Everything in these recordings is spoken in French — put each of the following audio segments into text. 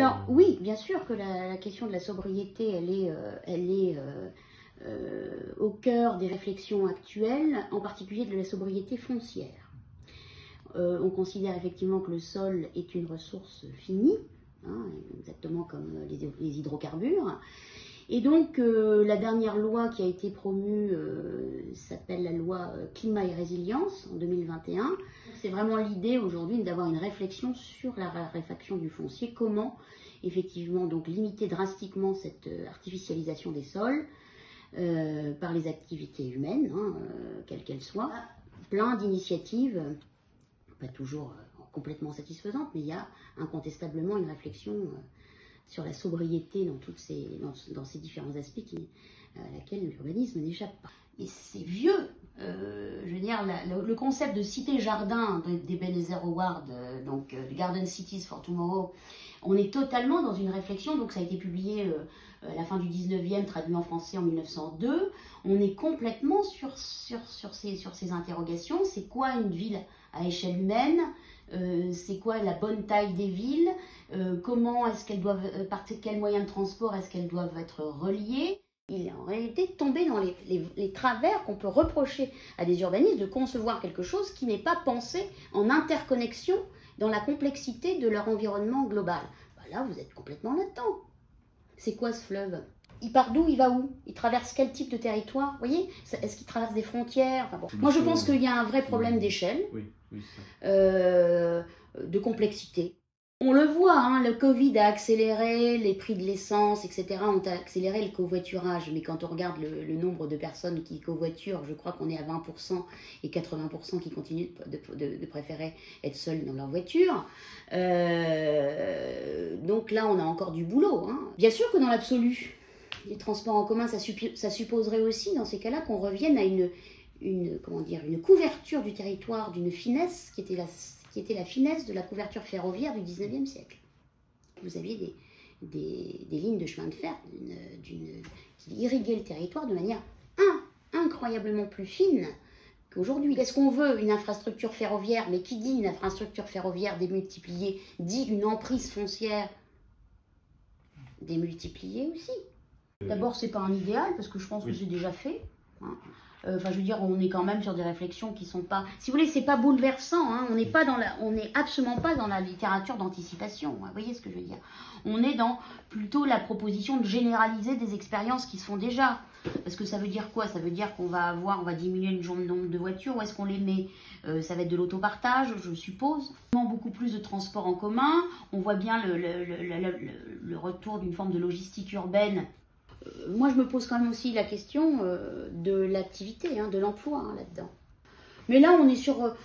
Alors oui, bien sûr que la question de la sobriété, elle est au cœur des réflexions actuelles, en particulier de la sobriété foncière. On considère effectivement que le sol est une ressource finie, hein, exactement comme les hydrocarbures. Et donc la dernière loi qui a été promue s'appelle la loi Climat et Résilience en 2021. C'est vraiment l'idée aujourd'hui d'avoir une réflexion sur la raréfaction du foncier, comment effectivement donc limiter drastiquement cette artificialisation des sols par les activités humaines, hein, quelles qu'elles soient. Plein d'initiatives, pas toujours complètement satisfaisantes, mais il y a incontestablement une réflexion sur la sobriété dans ces différents aspects à laquelle l'urbanisme n'échappe pas. Et c'est vieux, je veux dire, le concept de cité-jardin d'Ebenezer Howard, donc Garden Cities for Tomorrow, on est totalement dans une réflexion, donc ça a été publié à la fin du 19e, traduit en français en 1902, on est complètement sur ces interrogations. C'est quoi une ville à échelle humaine? C'est quoi la bonne taille des villes? Comment est-ce qu'elles doivent, par quels moyens de transport est-ce qu'elles doivent être reliées? Il est en réalité tombé dans les travers qu'on peut reprocher à des urbanistes de concevoir quelque chose qui n'est pas pensé en interconnexion dans la complexité de leur environnement global. Bah là, vous êtes complètement là-dedans. C'est quoi ce fleuve? Il part d'où? Il va où? Il traverse quel type de territoire? Vous voyez? Est-ce qu'il traverse des frontières? Enfin bon. Moi, je pense qu'il y a un vrai problème d'échelle, de complexité. On le voit, hein, le Covid a accéléré les prix de l'essence, etc. ont accéléré le covoiturage. Mais quand on regarde le nombre de personnes qui covoiturent, je crois qu'on est à 20% et 80% qui continuent de préférer être seuls dans leur voiture. Donc là, on a encore du boulot. Hein. Bien sûr que dans l'absolu, les transports en commun, ça supposerait aussi, dans ces cas-là, qu'on revienne à une couverture du territoire d'une finesse qui était la finesse de la couverture ferroviaire du 19e siècle. Vous aviez des lignes de chemin de fer qui irriguaient le territoire de manière incroyablement plus fine qu'aujourd'hui. Est-ce qu'on veut une infrastructure ferroviaire? Mais qui dit une infrastructure ferroviaire démultipliée dit une emprise foncière démultipliée aussi. D'abord, c'est pas un idéal, parce que je pense que c'est déjà fait. Hein. Enfin, je veux dire, on est quand même sur des réflexions qui sont pas... Si vous voulez, c'est pas bouleversant. Hein. On n'est absolument pas dans la littérature d'anticipation. Hein. Vous voyez ce que je veux dire? On est dans plutôt la proposition de généraliser des expériences qui se font déjà. Parce que ça veut dire quoi? Ça veut dire qu'on va diminuer le nombre de voitures. Où est-ce qu'on les met? Ça va être de l'autopartage, je suppose. Beaucoup plus de transports en commun. On voit bien le retour d'une forme de logistique urbaine. Moi, je me pose quand même aussi la question de l'activité, hein, de l'emploi hein, là-dedans. Mais là, on est sur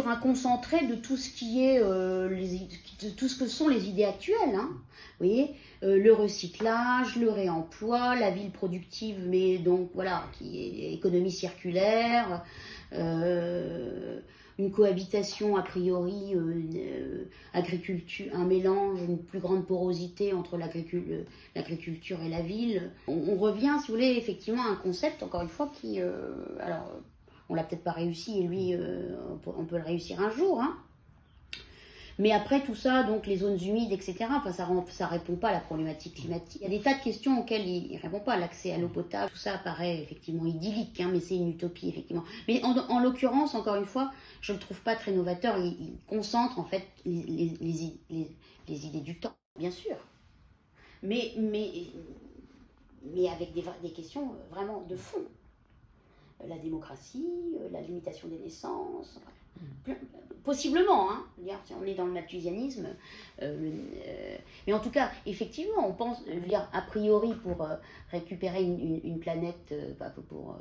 un concentré de tout ce qui est de tout ce que sont les idées actuelles. Hein. Vous voyez, le recyclage, le réemploi, la ville productive, mais donc voilà, qui est économie circulaire. Une cohabitation a priori, agriculture, un mélange, une plus grande porosité entre l'agriculture et la ville. On revient, si vous voulez, effectivement à un concept, encore une fois, qui... alors, on l'a peut-être pas réussi, et lui, on peut le réussir un jour, hein. Mais après tout ça, donc les zones humides, etc., enfin, ça répond pas à la problématique climatique. Il y a des tas de questions auxquelles il répond pas. L'accès à l'eau potable, tout ça paraît effectivement idyllique, hein, mais c'est une utopie, effectivement. Mais en l'occurrence, encore une fois, je le trouve pas très novateur. Il concentre, en fait, les idées du temps, bien sûr. Mais avec des questions vraiment de fond. La démocratie, la limitation des naissances... Possiblement, hein. On est dans le malthusianisme, mais en tout cas, effectivement, on pense, je veux dire, a priori, pour récupérer une planète pour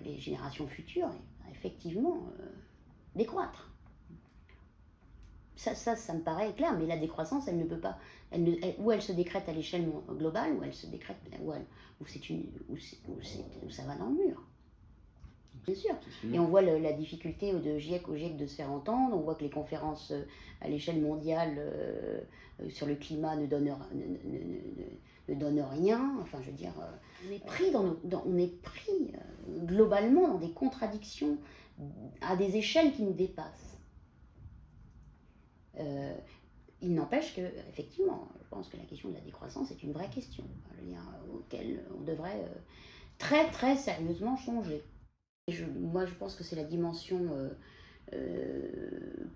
les générations futures, effectivement, décroître. Ça me paraît clair, mais la décroissance, elle ne peut pas, ou elle se décrète à l'échelle globale, ou elle se décrète, où ça va dans le mur. Bien sûr. Et on voit la difficulté de GIEC au GIEC de se faire entendre. On voit que les conférences à l'échelle mondiale sur le climat ne donnent rien. Enfin, je veux dire, on est pris globalement dans des contradictions à des échelles qui nous dépassent. il n'empêche que, effectivement, je pense que la question de la décroissance est une vraie question, auquel on devrait très très sérieusement changer. Moi, je pense que c'est la dimension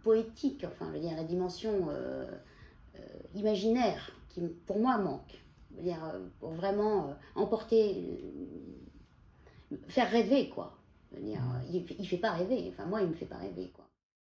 poétique, enfin, la dimension imaginaire qui, pour moi, manque. Pour vraiment emporter, faire rêver, quoi. Il ne fait pas rêver, enfin, moi, il ne me fait pas rêver, quoi.